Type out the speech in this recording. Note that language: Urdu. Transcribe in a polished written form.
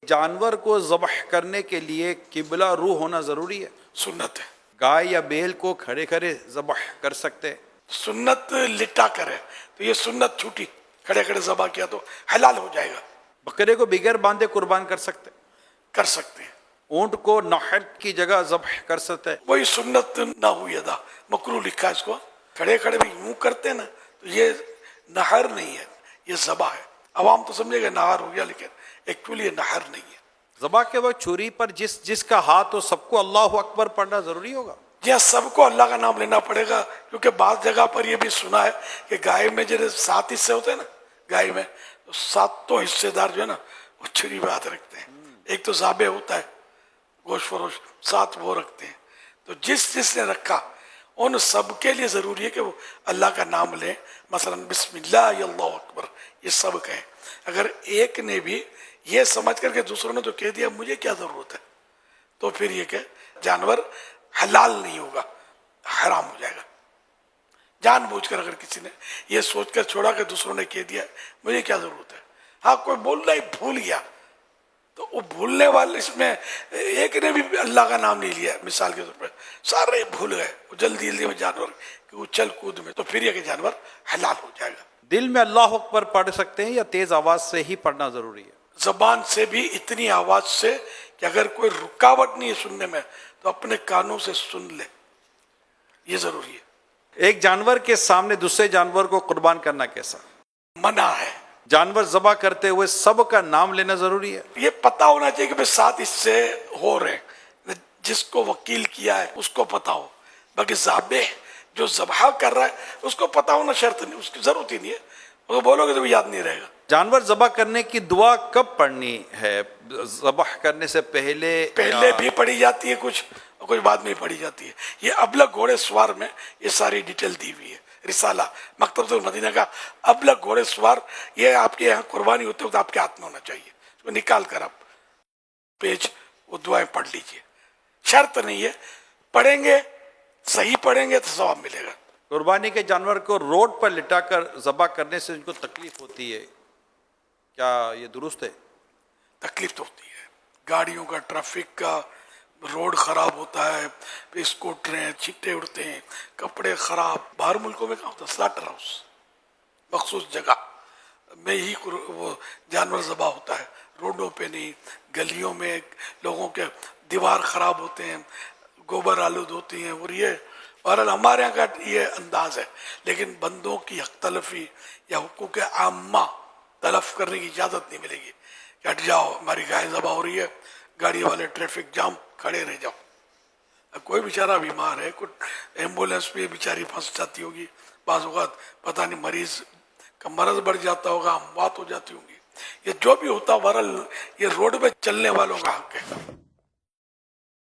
جانور کو ذبح کرنے کے لیے قبلہ رو ہونا ضروری ہے؟ سنت ہے. گائے یا بیل کو کھڑے کھڑے ذبح کر سکتے ہیں؟ سنت لٹا کر ہے تو یہ سنت چھوٹی، کھڑے کھڑے ذبح کیا تو حلال ہو جائے گا. بکرے کو بغیر باندھے قربان کر سکتے ہیں؟ کر سکتے ہیں. اونٹ کو نحر کی جگہ ذبح کر سکتے ہیں؟ وہی سنت نہ ہوئی ادا، مکروہ لکھا ہے اس کو. کھڑے کھڑے بھی یوں کرتے ہیں نا تو یہ نہر نہیں ہے، یہ ذبح ہے. عوام تو سمجھے گا نہر ہو گیا، لیکن ایکچولی یہ نہر نہیں ہے. ذبح کے وقت چھری پر جس کا ہاتھ ہو سب کو اللہ اکبر پڑھنا ضروری ہوگا؟ جہاں سب کو اللہ کا نام لینا پڑے گا، کیونکہ بعض جگہ پر یہ بھی سنا ہے کہ گائے میں جو 7 حصے ہوتے ہیں نا، گائے میں تو 7 حصے دار جو ہے نا وہ چھری پہ ہاتھ رکھتے ہیں. ایک تو ذابح ہوتا ہے گوشت فروش، 7 وہ رکھتے ہیں. تو جس نے رکھا ان سب کے لیے ضروری ہے کہ وہ اللہ کا نام لیں. مثلا بسم اللہ یا اللہ اکبر یہ سب کہیں. اگر ایک نے بھی یہ سمجھ کر کے دوسروں نے تو کہہ دیا مجھے کیا ضرورت ہے، تو پھر یہ کہ جانور حلال نہیں ہوگا، حرام ہو جائے گا. جان بوجھ کر اگر کسی نے یہ سوچ کر چھوڑا کہ دوسروں نے کہہ دیا مجھے کیا ضرورت ہے. ہاں کوئی بولنا ہی بھول گیا تو وہ بھولنے والے، اس میں ایک نے بھی اللہ کا نام نہیں لیا مثال کے طور پر، سارے بھول گئے جلدی میں جانور کہ وہ چل کود میں، تو پھر یہ کہ جانور حلال ہو جائے گا. دل میں اللہ اکبر پڑھ سکتے ہیں یا تیز آواز سے ہی پڑھنا ضروری ہے؟ زبان سے بھی اتنی آواز سے کہ اگر کوئی رکاوٹ نہیں ہے سننے میں تو اپنے کانوں سے سن لے، یہ ضروری ہے. ایک جانور کے سامنے دوسرے جانور کو قربان کرنا کیسا؟ منع ہے. جانور ذبح کرتے ہوئے سب کا نام لینا ضروری ہے؟ یہ پتہ ہونا چاہیے کہ 7 حصے ہو رہے ہیں، جس کو وکیل کیا ہے اس کو پتہ ہو. باقی ذابح جو ذبح کر رہا ہے اس کو پتہ ہونا شرط نہیں، اس کی ضرورت ہی نہیں ہے. وہ بولو گے تو یاد نہیں رہے گا. جانور ذبح کرنے کی دعا کب پڑھنی ہے؟ ذبح کرنے سے پہلے بھی پڑھی جاتی ہے کچھ، اور کچھ بعد میں پڑھی جاتی ہے. یہ ابلغ گھوڑے سوار میں یہ ساری ڈیٹیل دی ہوئی ہے. رسالہ مکتبۃ المدینہ کا ابلغ گھوڑے سوار، یہ آپ کے یہاں قربانی ہوتے وقت آپ کے ہاتھ میں ہونا چاہیے. اس کو نکال کر آپ پیج وہ دعائیں پڑھ لیجئے. شرط نہیں ہے، پڑھیں گے صحیح پڑھیں گے تو ثواب ملے گا. قربانی کے جانور کو روڈ پر لٹا کر ذبح کرنے سے ان کو تکلیف ہوتی ہے، کیا یہ درست ہے؟ تکلیف تو ہوتی ہے، گاڑیوں کا، ٹریفک کا، روڈ خراب ہوتا ہے، اسکوٹریں چھٹے اڑتے ہیں، کپڑے خراب. باہر ملکوں میں کہاں ہوتا ہے سلاٹر ہاؤس، مخصوص جگہ میں ہی وہ جانور ذبح ہوتا ہے، روڈوں پہ نہیں. گلیوں میں لوگوں کے دیوار خراب ہوتے ہیں، گوبر آلود ہوتی ہیں. اور یہ بہرحال ہمارے یہاں کا یہ انداز ہے، لیکن بندوں کی حق تلفی یا حقوق عامہ تلف کرنے کی اجازت نہیں ملے گی کہ ہٹ جاؤ ہماری گائے ذبح ہو رہی ہے، گاڑی والے ٹریفک جام کھڑے رہ جاؤ. کوئی بیچارہ بیمار ہے، کوئی ایمبولینس پہ بیچاری پھنس جاتی ہوگی، بعض اوقات پتہ نہیں مریض کا مرض بڑھ جاتا ہوگا، اموات ہو جاتی ہوں گی. یہ جو بھی ہوتا بہرحال یہ روڈ پہ چلنے والوں کا حق ہے.